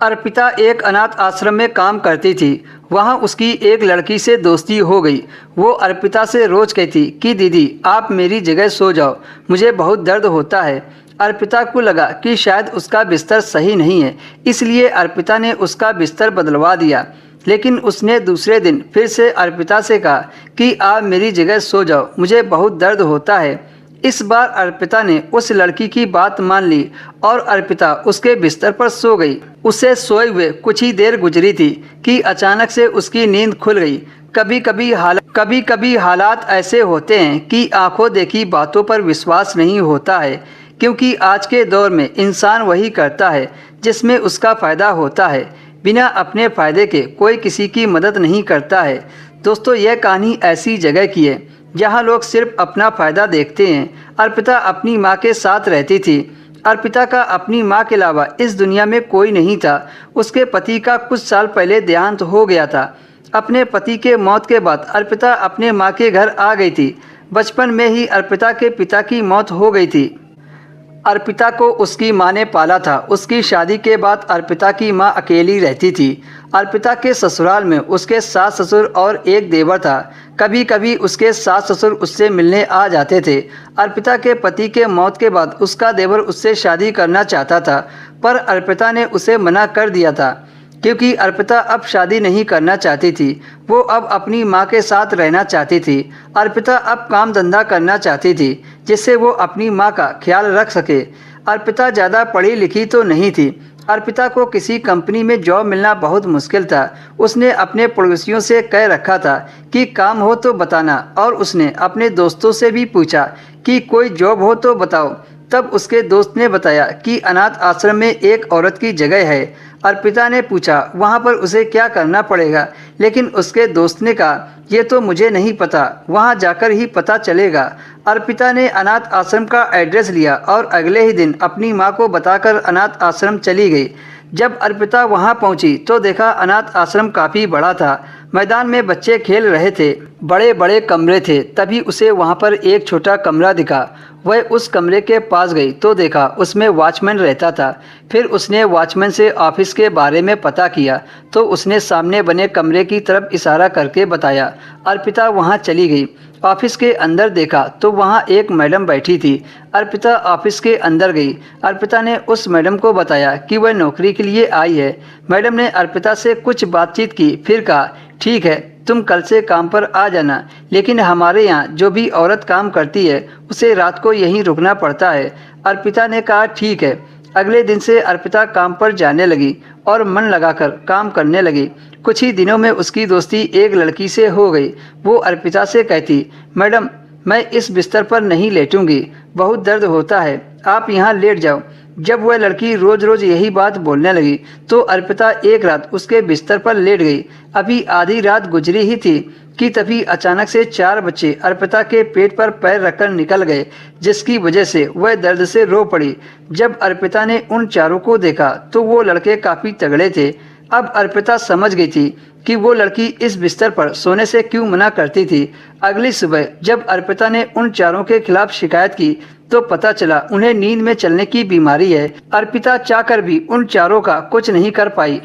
अर्पिता एक अनाथ आश्रम में काम करती थी। वहाँ उसकी एक लड़की से दोस्ती हो गई। वो अर्पिता से रोज कहती कि दीदी आप मेरी जगह सो जाओ, मुझे बहुत दर्द होता है। अर्पिता को लगा कि शायद उसका बिस्तर सही नहीं है, इसलिए अर्पिता ने उसका बिस्तर बदलवा दिया। लेकिन उसने दूसरे दिन फिर से अर्पिता से कहा कि आप मेरी जगह सो जाओ, मुझे बहुत दर्द होता है। इस बार अर्पिता ने उस लड़की की बात मान ली और अर्पिता उसके बिस्तर पर सो गई। उसे सोए हुए कुछ ही देर गुजरी थी कि अचानक से उसकी नींद खुल गई। कभी कभी हालात ऐसे होते हैं कि आंखों देखी बातों पर विश्वास नहीं होता है, क्योंकि आज के दौर में इंसान वही करता है जिसमें उसका फ़ायदा होता है। बिना अपने फ़ायदे के कोई किसी की मदद नहीं करता है। दोस्तों, यह कहानी ऐसी जगह की है जहाँ लोग सिर्फ अपना फ़ायदा देखते हैं। अर्पिता अपनी माँ के साथ रहती थी। अर्पिता का अपनी माँ के अलावा इस दुनिया में कोई नहीं था। उसके पति का कुछ साल पहले देहांत हो गया था। अपने पति के मौत के बाद अर्पिता अपने माँ के घर आ गई थी। बचपन में ही अर्पिता के पिता की मौत हो गई थी। अर्पिता को उसकी माँ ने पाला था। उसकी शादी के बाद अर्पिता की माँ अकेली रहती थी। अर्पिता के ससुराल में उसके सास ससुर और एक देवर था। कभी कभी उसके सास ससुर उससे मिलने आ जाते थे। अर्पिता के पति के मौत के बाद उसका देवर उससे शादी करना चाहता था, पर अर्पिता ने उसे मना कर दिया था, क्योंकि अर्पिता अब शादी नहीं करना चाहती थी। वो अब अपनी माँ के साथ रहना चाहती थी। अर्पिता अब काम धंधा करना चाहती थी, जिससे वो अपनी माँ का ख्याल रख सके। अर्पिता ज़्यादा पढ़ी लिखी तो नहीं थी। अर्पिता को किसी कंपनी में जॉब मिलना बहुत मुश्किल था। उसने अपने पड़ोसियों से कह रखा था कि काम हो तो बताना, और उसने अपने दोस्तों से भी पूछा कि कोई जॉब हो तो बताओ। तब उसके दोस्त ने बताया कि अनाथ आश्रम में एक औरत की जगह है। अर्पिता ने पूछा वहाँ पर उसे क्या करना पड़ेगा, लेकिन उसके दोस्त ने कहा ये तो मुझे नहीं पता, वहाँ जाकर ही पता चलेगा। अर्पिता ने अनाथ आश्रम का एड्रेस लिया और अगले ही दिन अपनी माँ को बताकर अनाथ आश्रम चली गई। जब अर्पिता वहाँ पहुँची तो देखा अनाथ आश्रम काफ़ी बड़ा था। मैदान में बच्चे खेल रहे थे, बड़े बड़े कमरे थे। तभी उसे वहाँ पर एक छोटा कमरा दिखा। वह उस कमरे के पास गई तो देखा उसमें वॉचमैन रहता था। फिर उसने वॉचमैन से ऑफिस के बारे में पता किया तो उसने सामने बने कमरे की तरफ इशारा करके बताया। अर्पिता वहाँ चली गई। ऑफिस के अंदर देखा तो वहाँ एक मैडम बैठी थी। अर्पिता ऑफिस के अंदर गई। अर्पिता ने उस मैडम को बताया कि वह नौकरी के लिए आई है। मैडम ने अर्पिता से कुछ बातचीत की, फिर कहा ठीक है, तुम कल से काम पर आ जाना, लेकिन हमारे यहाँ जो भी औरत काम करती है उसे रात को यहीं रुकना पड़ता है। अर्पिता ने कहा ठीक है। अगले दिन से अर्पिता काम पर जाने लगी और मन लगाकर काम करने लगी। कुछ ही दिनों में उसकी दोस्ती एक लड़की से हो गई। वो अर्पिता से कहती मैडम मैं इस बिस्तर पर नहीं लेटूंगी, बहुत दर्द होता है, आप यहाँ लेट जाओ। जब वह लड़की रोज रोज यही बात बोलने लगी तो अर्पिता एक रात उसके बिस्तर पर लेट गई। अभी आधी रात गुजरी ही थी कि तभी अचानक से 4 बच्चे अर्पिता के पेट पर पैर रखकर निकल गए, जिसकी वजह से वह दर्द से रो पड़ी। जब अर्पिता ने उन चारों को देखा तो वो लड़के काफी तगड़े थे। अब अर्पिता समझ गई थी कि वो लड़की इस बिस्तर पर सोने से क्यों मना करती थी। अगली सुबह जब अर्पिता ने उन चारों के खिलाफ शिकायत की तो पता चला उन्हें नींद में चलने की बीमारी है। अर्पिता चाहकर भी उन चारों का कुछ नहीं कर पाई।